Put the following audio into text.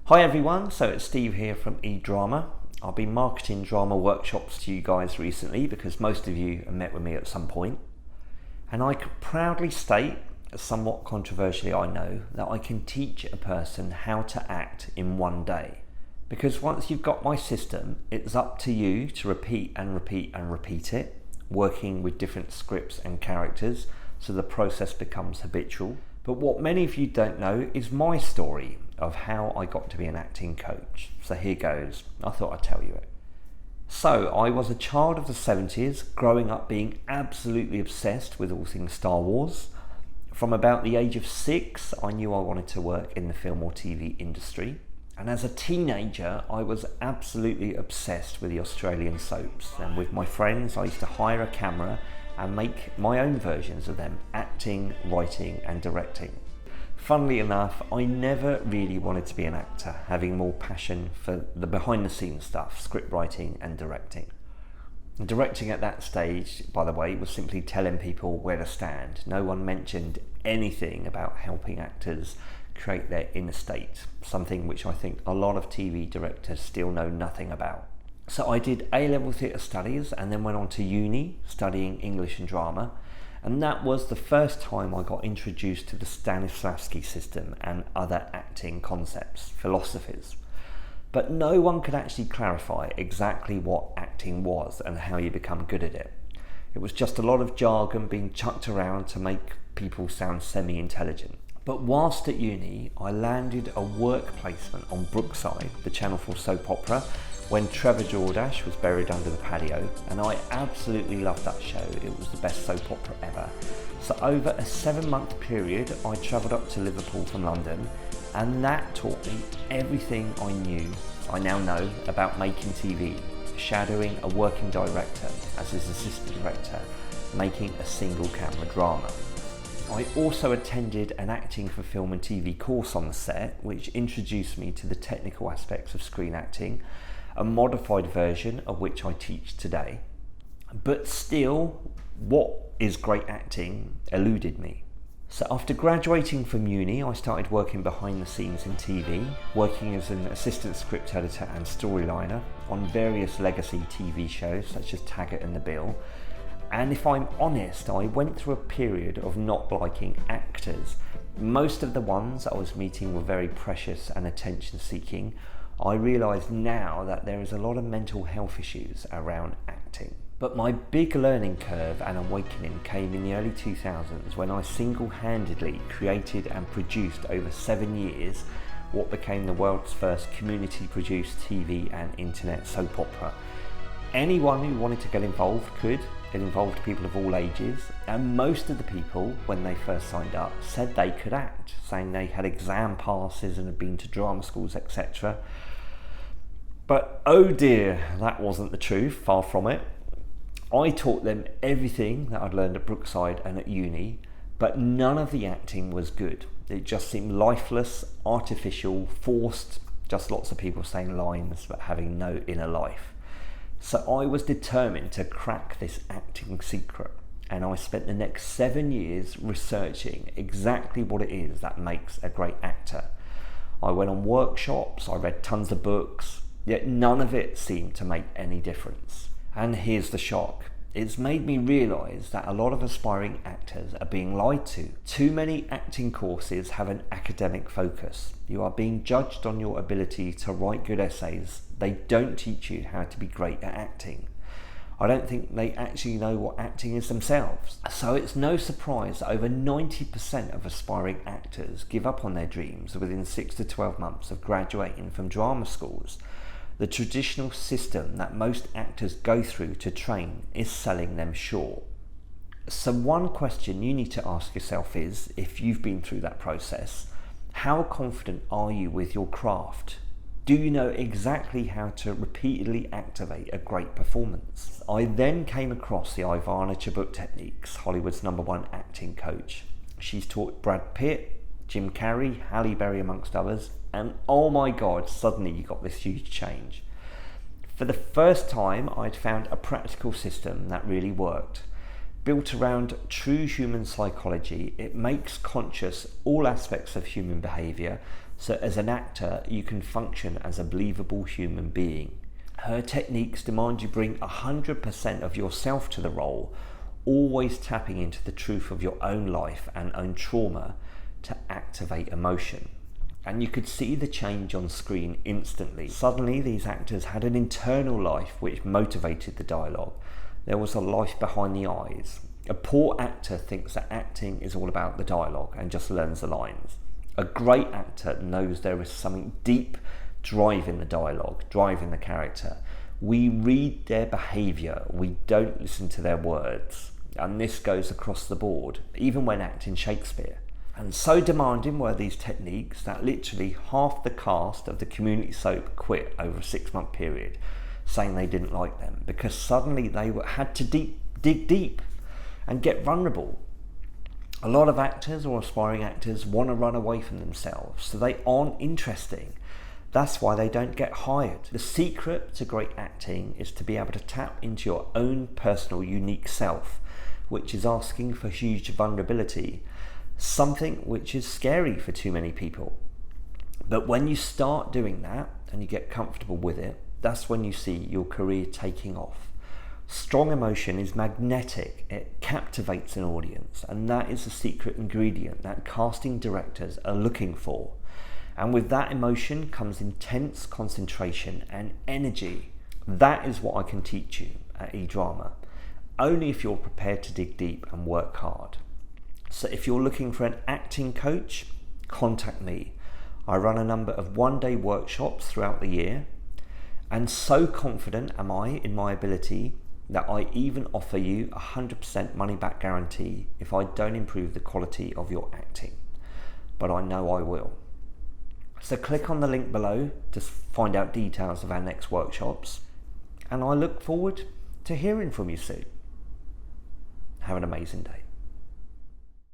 Hi everyone, so it's Steve here from eDrama. I've been marketing drama workshops to you guys recently because most of you have met with me at some point. And I can proudly state, somewhat controversially I know, that I can teach a person how to act in one day. Because once you've got my system, it's up to you to repeat and repeat and repeat it, working with different scripts and characters, so the process becomes habitual. But what many of you don't know is my story of how I got to be an acting coach. So here goes. I thought I'd tell you it. So I was a child of the 70s, growing up being absolutely obsessed with all things Star Wars. From about the age of 6, I knew I wanted to work in the film or TV industry. And as a teenager, I was absolutely obsessed with the Australian soaps. And with my friends, I used to hire a camera and make my own versions of them, acting, writing and directing. Funnily enough, I never really wanted to be an actor, having more passion for the behind the scenes stuff, script writing and directing. And directing at that stage, by the way, was simply telling people where to stand. No one mentioned anything about helping actors create their inner state, something which I think a lot of TV directors still know nothing about. So I did A-level theatre studies and then went on to uni studying English and drama. And that was the first time I got introduced to the Stanislavski system and other acting concepts, philosophies. But no one could actually clarify exactly what acting was and how you become good at it. It was just a lot of jargon being chucked around to make people sound semi-intelligent. But whilst at uni, I landed a work placement on Brookside, the Channel 4 soap opera, when Trevor Jordache was buried under the patio, and I absolutely loved that show. It was the best soap opera ever. So over a 7-month period, I travelled up to Liverpool from London, and that taught me everything I now know about making TV, shadowing a working director as his assistant director, making a single camera drama. I also attended an acting for film and TV course on the set, which introduced me to the technical aspects of screen acting, a modified version of which I teach today. But still, what is great acting eluded me. So after graduating from uni, I started working behind the scenes in TV, working as an assistant script editor and storyliner on various legacy TV shows such as Taggart and the Bill. And if I'm honest, I went through a period of not liking actors. Most of the ones I was meeting were very precious and attention seeking. I realise now that there is a lot of mental health issues around acting. But my big learning curve and awakening came in the early 2000s when I single-handedly created and produced over 7 years what became the world's first community-produced TV and internet soap opera. Anyone who wanted to get involved could. It involved people of all ages, and most of the people, when they first signed up, said they could act, saying they had exam passes and had been to drama schools, etc. But oh dear, that wasn't the truth, far from it. I taught them everything that I'd learned at Brookside and at uni, but none of the acting was good. It just seemed lifeless, artificial, forced, just lots of people saying lines but having no inner life. So I was determined to crack this acting secret, and I spent the next 7 years researching exactly what it is that makes a great actor. I went on workshops, I read tons of books, yet none of it seemed to make any difference. And here's the shock. It's made me realise that a lot of aspiring actors are being lied to. Too many acting courses have an academic focus. You are being judged on your ability to write good essays. They don't teach you how to be great at acting. I don't think they actually know what acting is themselves. So it's no surprise that over 90% of aspiring actors give up on their dreams within 6 to 12 months of graduating from drama schools. The traditional system that most actors go through to train is selling them short. So one question you need to ask yourself is, if you've been through that process, how confident are you with your craft? Do you know exactly how to repeatedly activate a great performance? I then came across the Ivana Chubbuck techniques, Hollywood's #1 acting coach. She's taught Brad Pitt, Jim Carrey, Halle Berry amongst others, and oh my god, suddenly you got this huge change. For the first time, I'd found a practical system that really worked. Built around true human psychology, it makes conscious all aspects of human behaviour So as an actor, you can function as a believable human being. Her techniques demand you bring 100% of yourself to the role, always tapping into the truth of your own life and own trauma to activate emotion. And you could see the change on screen instantly. Suddenly, these actors had an internal life which motivated the dialogue. There was a life behind the eyes. A poor actor thinks that acting is all about the dialogue and just learns the lines. A great actor knows there is something deep driving the dialogue, driving the character. We read their behaviour, we don't listen to their words. And this goes across the board, even when acting Shakespeare. And so demanding were these techniques that literally half the cast of the community soap quit over a 6-month period, saying they didn't like them, because suddenly they had to dig deep and get vulnerable. A lot of actors or aspiring actors want to run away from themselves, so they aren't interesting. That's why they don't get hired. The secret to great acting is to be able to tap into your own personal unique self, which is asking for huge vulnerability, something which is scary for too many people. But when you start doing that and you get comfortable with it, that's when you see your career taking off. Strong emotion is magnetic, it captivates an audience, and that is the secret ingredient that casting directors are looking for. And with that emotion comes intense concentration and energy. That is what I can teach you at eDrama, only if you're prepared to dig deep and work hard. So if you're looking for an acting coach, contact me. I run a number of one-day workshops throughout the year, and so confident am I in my ability that I even offer you a 100% money-back guarantee if I don't improve the quality of your acting. But I know I will. So click on the link below to find out details of our next workshops, and I look forward to hearing from you soon. Have an amazing day.